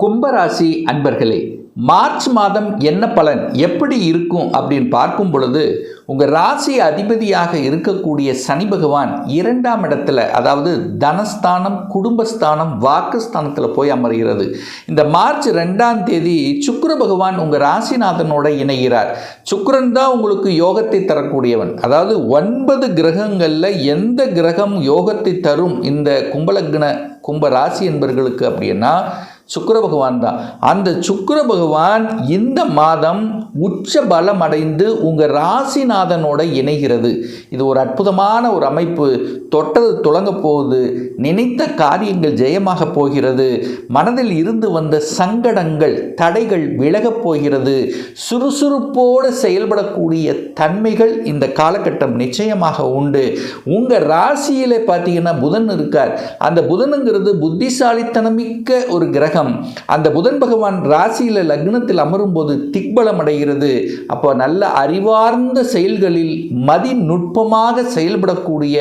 கும்பராசி அன்பர்களே, மார்ச் மாதம் என்ன பலன் எப்படி இருக்கும் அப்படின்னு பார்க்கும் பொழுது, உங்கள் ராசி அதிபதியாக இருக்கக்கூடிய சனி பகவான் 2ஆம் இடத்துல, அதாவது தனஸ்தானம், குடும்பஸ்தானம், வாக்குஸ்தானத்தில் போய் அமர்கிறது. இந்த மார்ச் 2ஆம் தேதி சுக்கிர பகவான் உங்கள் ராசிநாதனோட இணைகிறார். சுக்கிரன் தான் உங்களுக்கு யோகத்தை தரக்கூடியவன். அதாவது 9 கிரகங்களில் எந்த கிரகம் யோகத்தை தரும் இந்த கும்ப ராசி என்பவர்களுக்கு அப்படின்னா சுக்கிர பகவான் தான். அந்த சுக்கிர பகவான் இந்த மாதம் உச்ச பலம் அடைந்து உங்கள் ராசிநாதனோட இணைகிறது. இது ஒரு அற்புதமான ஒரு அமைப்பு. தொட்டது துளங்க போகுது. நினைத்த காரியங்கள் ஜெயமாக போகிறது. மனதில் இருந்து வந்த சங்கடங்கள், தடைகள் விலகப் போகிறது. சுறுசுறுப்போடு செயல்படக்கூடிய தன்மைகள் இந்த காலகட்டம் நிச்சயமாக உண்டு. உங்கள் ராசியில் பார்த்தீங்கன்னா புதன் இருக்கார். அந்த புதனுங்கிறது புத்திசாலித்தனமிக்க ஒரு கிரகம். அந்த புதன் பகவான் ராசியில் லக்னத்தில் அமரும் போது திக்பலம் அடைகிறது. அப்போ நல்ல அறிவார்ந்த செயல்களில் மதிநுட்பமாக செயல்படக்கூடிய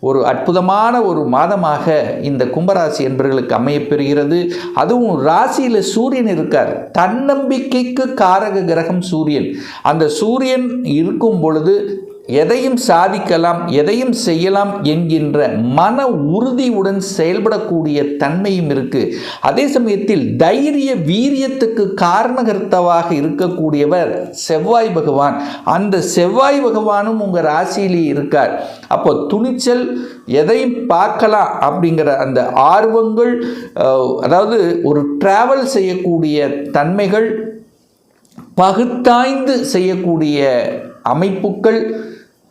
ஒரு அற்புதமான ஒரு மாதமாக இந்த கும்பராசி என்பவர்களுக்கு அமையப்பெறுகிறது. அதுவும் ராசியில் சூரியன் இருக்கார். தன்னம்பிக்கைக்கு காரக கிரகம் சூரியன். அந்த சூரியன் இருக்கும் பொழுது எதையும் சாதிக்கலாம், எதையும் செய்யலாம் என்கின்ற மன உறுதியுடன் செயல்படக்கூடிய தன்மையும் இருக்கு. அதே சமயத்தில் தைரிய வீரியத்துக்கு காரணகர்த்தாவாக இருக்கக்கூடியவர் செவ்வாய் பகவான். அந்த செவ்வாய் பகவானும் உங்கள் ராசியிலே இருக்கார். அப்போ துணிச்சல், எதையும் பார்க்கலாம் அப்படிங்கிற அந்த ஆர்வங்கள், அதாவது ஒரு டிராவல் செய்யக்கூடிய தன்மைகள், பகுத்தாய்ந்து செய்யக்கூடிய அமைப்புகள்,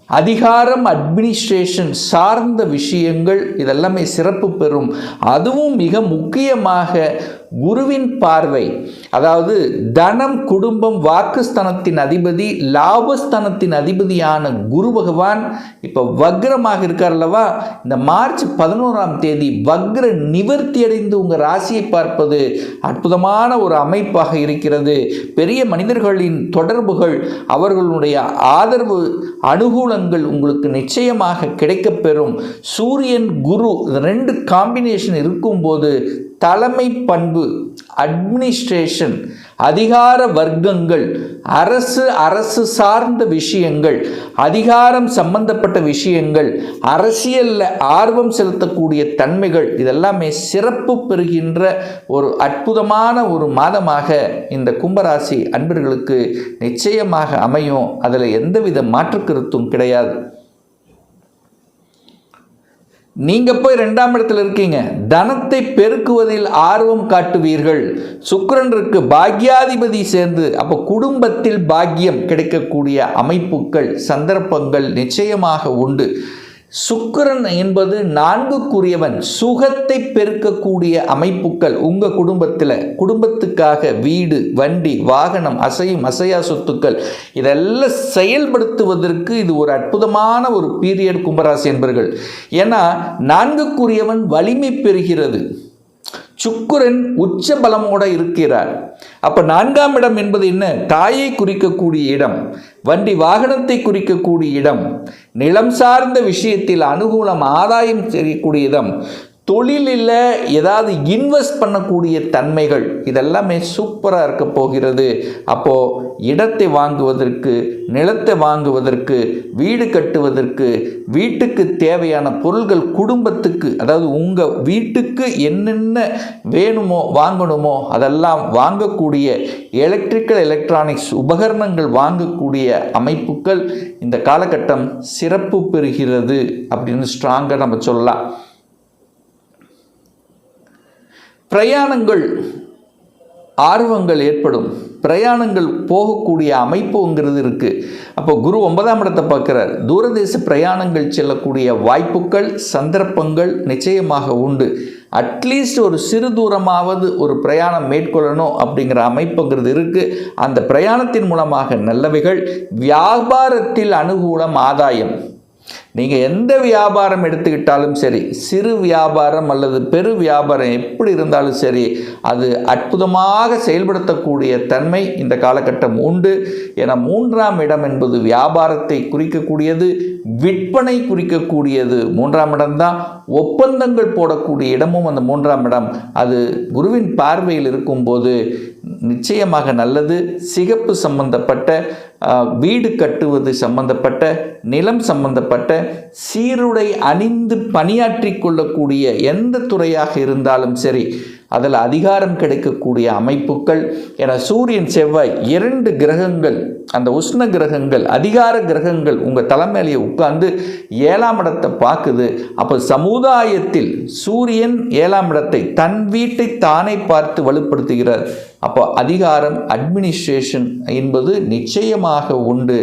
அதிகாரம், அட்மினிஸ்ட்ரேஷன் சார்ந்த விஷயங்கள் இதெல்லாமே சிறப்பு பெறும். அதுவும் மிக முக்கியமாக குருவின் பார்வை, அதாவது தனம், குடும்பம், வாக்குஸ்தானத்தின் அதிபதி, லாபஸ்தானத்தின் அதிபதியான குரு பகவான் இப்போ வக்ரமாக இருக்கார் அல்லவா. இந்த மார்ச் 11ஆம் தேதி வக்ர நிவர்த்தி அடைந்து உங்கள் ராசியை பார்ப்பது அற்புதமான ஒரு அமைப்பாக இருக்கிறது. பெரிய மனிதர்களின் தொடர்புகள், அவர்களுடைய ஆதரவு, அனுகூலங்கள் உங்களுக்கு நிச்சயமாக கிடைக்கப்பெறும். சூரியன் குரு 2 காம்பினேஷன் இருக்கும்போது தலைமை பண்பு, அட்மினிஸ்ட்ரேஷன், அதிகார வர்க்கங்கள், அரசு சார்ந்த விஷயங்கள், அதிகாரம் சம்பந்தப்பட்ட விஷயங்கள், அரசியலில் ஆர்வம் செலுத்தக்கூடிய தன்மைகள் இதெல்லாமே சிறப்பு பெறுகின்ற ஒரு அற்புதமான ஒரு மாதமாக இந்த கும்பராசி அன்பர்களுக்கு நிச்சயமாக அமையும். அதில் எந்தவித மாற்று கருத்தும் கிடையாது. நீங்கள் போய் 2ஆம் இடத்துல இருக்கீங்க. தனத்தை பெருக்குவதில் ஆர்வம் காட்டுவீர்கள். சுக்கிரன் இருக்கு, பாக்யாதிபதி சேர்ந்து, அப்போ குடும்பத்தில் பாக்கியம் கிடைக்கக்கூடிய அமைப்புகள், சந்தர்ப்பங்கள் நிச்சயமாக உண்டு. சுக்கிரன் என்பது 4க்குரியவன். சுகத்தை பெருக்கக்கூடிய அமைப்புகள் உங்கள் குடும்பத்துக்காக வீடு, வண்டி, வாகனம், அசையும் அசையா சொத்துக்கள் இதெல்லாம் செயல்படுத்துவதற்கு இது ஒரு அற்புதமான ஒரு பீரியட் கும்பராசி என்பர்கள். ஏன்னா 4க்குரியவன் வலிமை பெறுகிறது. சுக்கிரன் உச்ச பலமோட இருக்கிறார். அப்ப 4ஆம் இடம் என்பது என்ன? தாயை குறிக்கக்கூடிய இடம், வண்டி வாகனத்தை குறிக்கக்கூடிய இடம், நிலம் சார்ந்த விஷயத்தில் அனுகூலம், ஆதாயம் செய்யக்கூடிய இடம், தொழிலில் ஏதாவது இன்வெஸ்ட் பண்ணக்கூடிய தன்மைகள் இதெல்லாமே சூப்பராக இருக்க போகிறது. அப்போது இடத்தை வாங்குவதற்கு, நிலத்தை வாங்குவதற்கு, வீடு கட்டுவதற்கு, வீட்டுக்கு தேவையான பொருள்கள், குடும்பத்துக்கு, அதாவது உங்கள் வீட்டுக்கு என்னென்ன வேணுமோ வாங்கணுமோ அதெல்லாம் வாங்கக்கூடிய எலக்ட்ரானிக்ஸ் உபகரணங்கள் வாங்கக்கூடிய அமைப்புகள் இந்த காலகட்டம் சிறப்பு பெறுகிறது அப்படின்னு ஸ்ட்ராங்காக நம்ம சொல்லலாம். பிரயாணங்கள், ஆர்வங்கள் ஏற்படும். பிரயாணங்கள் போகக்கூடிய அமைப்புங்கிறது இருக்குது. அப்போ குரு 9ஆம் இடத்தை பார்க்குறார். தூரதேச பிரயாணங்கள் செல்லக்கூடிய வாய்ப்புகள், சந்தர்ப்பங்கள் நிச்சயமாக உண்டு. அட்லீஸ்ட் ஒரு சிறு தூரமாவது ஒரு பிரயாணம் மேற்கொள்ளணும் அப்படிங்கிற அமைப்புங்கிறது இருக்குது. அந்த பிரயாணத்தின் மூலமாக நல்லவைகள், வியாபாரத்தில் அனுகூலம், ஆதாயம், நீங்கள் எந்த வியாபாரம் எடுத்துக்கிட்டாலும் சரி, சிறு வியாபாரம் அல்லது பெரு வியாபாரம் எப்படி இருந்தாலும் சரி, அது அற்புதமாக செயல்படுத்தக்கூடிய தன்மை இந்த காலகட்டம் உண்டு. என 3ஆம் இடம் என்பது வியாபாரத்தை குறிக்கக்கூடியது, விற்பனை குறிக்கக்கூடியது 3ஆம் இடம்தான். ஒப்பந்தங்கள் போடக்கூடிய இடமும் அந்த 3ஆம் இடம். அது குருவின் பார்வையில் இருக்கும்போது நிச்சயமாக நல்லது. சிகப்பு சம்பந்தப்பட்ட, வீடு கட்டுவது சம்பந்தப்பட்ட, நிலம் சம்பந்தப்பட்ட, சீருடை அணிந்து பணியாற்றி கொள்ளக்கூடிய எந்த துறையாக இருந்தாலும் சரி, அதில் அதிகாரம் கிடைக்கக்கூடிய அமைப்புகள். என சூரியன் செவ்வாய் 2 கிரகங்கள், அந்த உஷ்ண கிரகங்கள், அதிகார கிரகங்கள் உங்கள் தலைமையிலேயே உட்கார்ந்து 7ஆம் இடத்தை பார்க்குது. அப்போ சமுதாயத்தில் சூரியன் 7ஆம் இடத்தை, தன் வீட்டை தானே பார்த்து வலுப்படுத்துகிறார். அப்போ அதிகாரம், அட்மினிஸ்ட்ரேஷன் என்பது நிச்சயமாக உண்டு.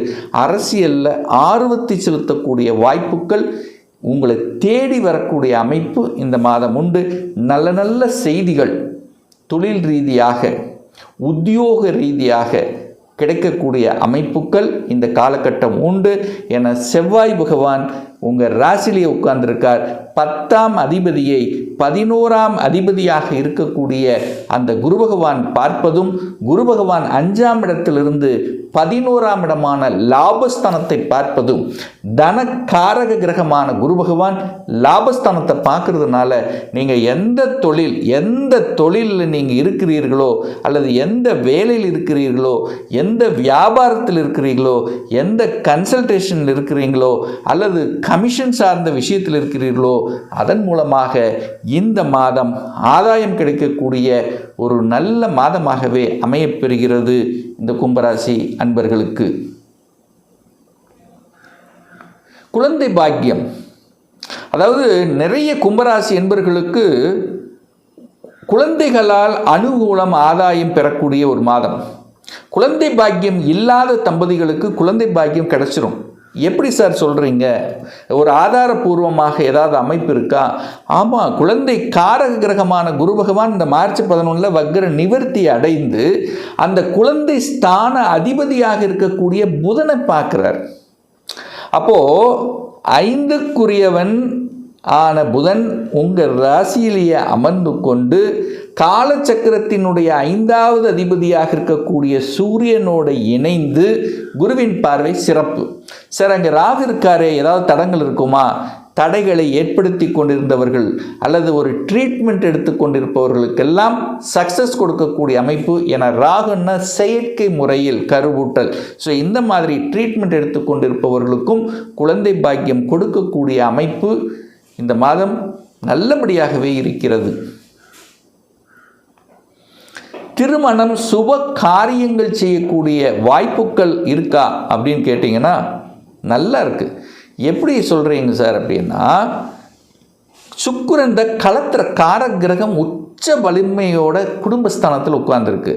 அரசியலில் ஆர்வத்தை செலுத்தக்கூடிய வாய்ப்புகள் உங்களை தேடி வரக்கூடிய அமைப்பு இந்த மாதம் உண்டு. நல்ல நல்ல செய்திகள் தொழில் ரீதியாக, உத்தியோக ரீதியாக கிடைக்கக்கூடிய அமைப்புகள் இந்த காலகட்டம் உண்டு. என செவ்வாய் பகவான் உங்கள் ராசியிலே உட்கார்ந்திருக்கார். 10ஆம் அதிபதியை 11ஆம் அதிபதியாக இருக்கக்கூடிய அந்த குரு பகவான் பார்ப்பதும், குரு பகவான் 5ஆம் இடத்திலிருந்து 11ஆம் இடமான லாபஸ்தானத்தை பார்ப்பதும், தனக்காரக கிரகமான குரு பகவான் லாபஸ்தானத்தை பார்க்கறதுனால நீங்கள் எந்த தொழிலில் நீங்கள் இருக்கிறீர்களோ, அல்லது எந்த வேலையில் இருக்கிறீர்களோ, எந்த வியாபாரத்தில் இருக்கிறீர்களோ, எந்த கன்சல்டேஷனில் இருக்கிறீங்களோ, அல்லது கமிஷன் சார்ந்த விஷயத்தில் இருக்கிறீர்களோ, அதன் மூலமாக இந்த மாதம் ஆதாயம் கிடைக்கக்கூடிய ஒரு நல்ல மாதமாகவே அமையப்பெறுகிறது இந்த கும்பராசி அன்பர்களுக்கு. குழந்தை பாக்கியம், அதாவது நிறைய கும்பராசி என்பர்களுக்கு குழந்தைகளால் அனுகூலம், ஆதாயம் பெறக்கூடிய ஒரு மாதம். குழந்தை பாக்கியம் இல்லாத தம்பதிகளுக்கு குழந்தை பாக்கியம் கிடைச்சிரும். எப்படி சார் சொல்கிறீங்க? ஒரு ஆதாரபூர்வமாக ஏதாவது அமைப்பு இருக்கா? ஆமாம், குழந்தை காரக கிரகமான குரு பகவான் இந்த மார்ச் 11 வக்ர நிவர்த்தி அடைந்து அந்த குழந்தை ஸ்தான அதிபதியாக இருக்கக்கூடிய புதனை பார்க்கிறார். அப்போது 5க்குரியவன் ஆன புதன் உங்கள் ராசியிலேயே அமர்ந்து கொண்டு காலச்சக்கரத்தினுடைய 5வது அதிபதியாக இருக்கக்கூடிய சூரியனோடு இணைந்து குருவின் பார்வை சிறப்பு. சார், அங்கே ராகு இருக்காரே, ஏதாவது தடங்கள் இருக்குமா? தடைகளை ஏற்படுத்தி கொண்டிருந்தவர்கள் அல்லது ஒரு ட்ரீட்மெண்ட் எடுத்துக்கொண்டிருப்பவர்களுக்கெல்லாம் சக்ஸஸ் கொடுக்கக்கூடிய அமைப்பு. என ராகுன்னா செயற்கை முறையில் கருவூட்டல். ஸோ இந்த மாதிரி ட்ரீட்மெண்ட் எடுத்துக்கொண்டிருப்பவர்களுக்கும் குழந்தை பாக்கியம் கொடுக்கக்கூடிய அமைப்பு இந்த மாதம் நல்லபடியாகவே இருக்கிறது. திருமணம், சுப காரியங்கள் செய்யக்கூடிய வாய்ப்புகள் இருக்கா அப்படின்னு கேட்டிங்கன்னா நல்லா இருக்குது. எப்படி சொல்கிறீங்க சார் அப்படின்னா, சுக்கிரன் களத்திர கார கிரகம் உச்ச வலிமையோட குடும்பஸ்தானத்தில் உட்கார்ந்துருக்கு.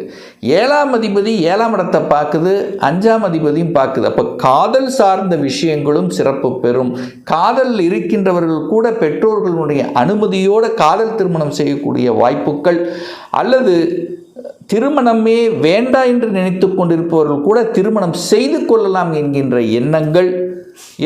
7ஆம் அதிபதி 7ஆம் இடத்தை பார்க்குது, 5ஆம் அதிபதியும் பார்க்குது. அப்போ காதல் சார்ந்த விஷயங்களும் சிறப்பு பெறும். காதல் இருக்கின்றவர்கள் கூட பெற்றோர்களுடைய அனுமதியோடு காதல் திருமணம் செய்யக்கூடிய வாய்ப்புகள், அல்லது திருமணமே வேண்டாம் என்று நினைத்து கொண்டிருப்பவர்கள் கூட திருமணம் செய்து கொள்ளலாம் என்கின்ற எண்ணங்கள்,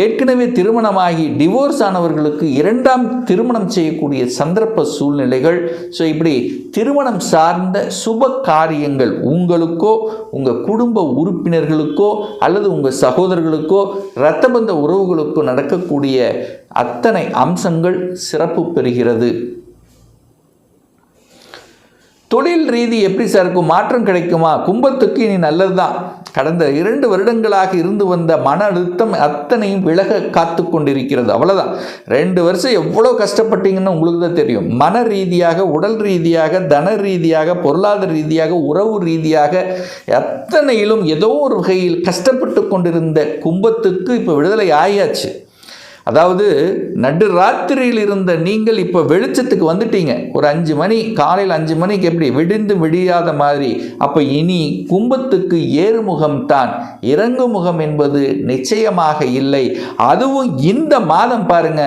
ஏற்கனவே திருமணமாகி டிவோர்ஸ் ஆனவர்களுக்கு 2ஆம் திருமணம் செய்யக்கூடிய சந்தர்ப்ப சூழ்நிலைகள். ஸோ இப்படி திருமணம் சார்ந்த சுப காரியங்கள் உங்களுக்கோ, உங்கள் குடும்ப உறுப்பினர்களுக்கோ, அல்லது உங்கள் சகோதரர்களுக்கோ, இரத்தபந்த உறவுகளுக்கோ நடக்கக்கூடிய அத்தனை அம்சங்கள் சிறப்பு பெறுகிறது. தொழில் ரீதி எப்படி சார் இருக்கும்? மாற்றம் கிடைக்குமா? கும்பத்துக்கு இனி நல்லது தான். கடந்த 2 வருடங்களாக இருந்து வந்த மன அழுத்தம் அத்தனையும் விலக காத்து கொண்டிருக்கிறது. அவ்வளோதான். 2 வருஷம் எவ்வளோ கஷ்டப்பட்டீங்கன்னு உங்களுக்கு தான் தெரியும். மன ரீதியாக, உடல் ரீதியாக, தன ரீதியாக, பொருளாதார ரீதியாக, உறவு ரீதியாக அத்தனையிலும் ஏதோ ஒரு வகையில் கஷ்டப்பட்டு கொண்டிருந்த கும்பத்துக்கு இப்போ விடுதலை ஆயாச்சு. அதாவது நடு ராத்திரியில் இருந்த நீங்கள் இப்போ வெளிச்சத்துக்கு வந்துட்டீங்க. ஒரு 5 மணி, காலையில் 5 மணிக்கு எப்படி விடிந்து விடியாத மாதிரி. அப்போ இனி கும்பத்துக்கு ஏறுமுகம் தான், இறங்குமுகம் என்பது நிச்சயமாக இல்லை. அதுவும் இந்த மாதம் பாருங்க,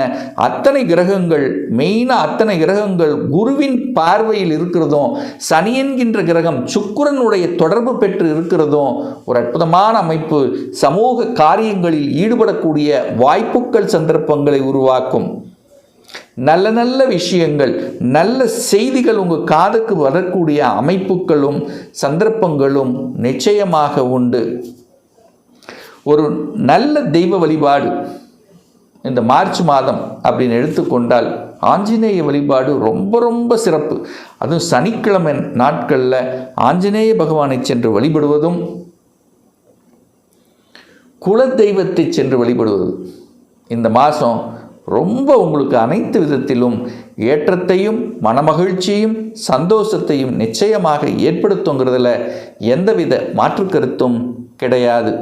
அத்தனை கிரகங்கள், மெயினாக அத்தனை கிரகங்கள் குருவின் பார்வையில் இருக்கிறதும், சனி என்கின்ற கிரகம் சுக்கிரனுடைய தொடர்பு பெற்று இருக்கிறதும் ஒரு அற்புதமான அமைப்பு. சமூக காரியங்களில் ஈடுபடக்கூடிய வாய்ப்புகள் சந்தர்ப்பங்களை உருவாக்கும். நல்ல நல்ல விஷயங்கள், நல்ல செய்திகள் உங்கள் காதுக்கு வரக்கூடிய அமைப்புகளும் சந்தர்ப்பங்களும் நிச்சயமாக உண்டு. ஒரு நல்ல தெய்வ வழிபாடு இந்த மார்ச் மாதம் அப்படின்னு எடுத்துக்கொண்டால் ஆஞ்சநேய வழிபாடு ரொம்ப ரொம்ப சிறப்பு. அதுவும் சனிக்கிழமை நாட்களில் ஆஞ்சநேய பகவானை சென்று வழிபடுவதும் குல தெய்வத்தை சென்று வழிபடுவது இந்த மாதம் ரொம்ப உங்களுக்கு அனைத்து விதத்திலும் ஏற்றத்தையும் மனமகிழ்ச்சியும் சந்தோஷத்தையும் நிச்சயமாக ஏற்படுத்துங்கிறதுல எந்தவித மாற்று கருத்தும் கிடையாது.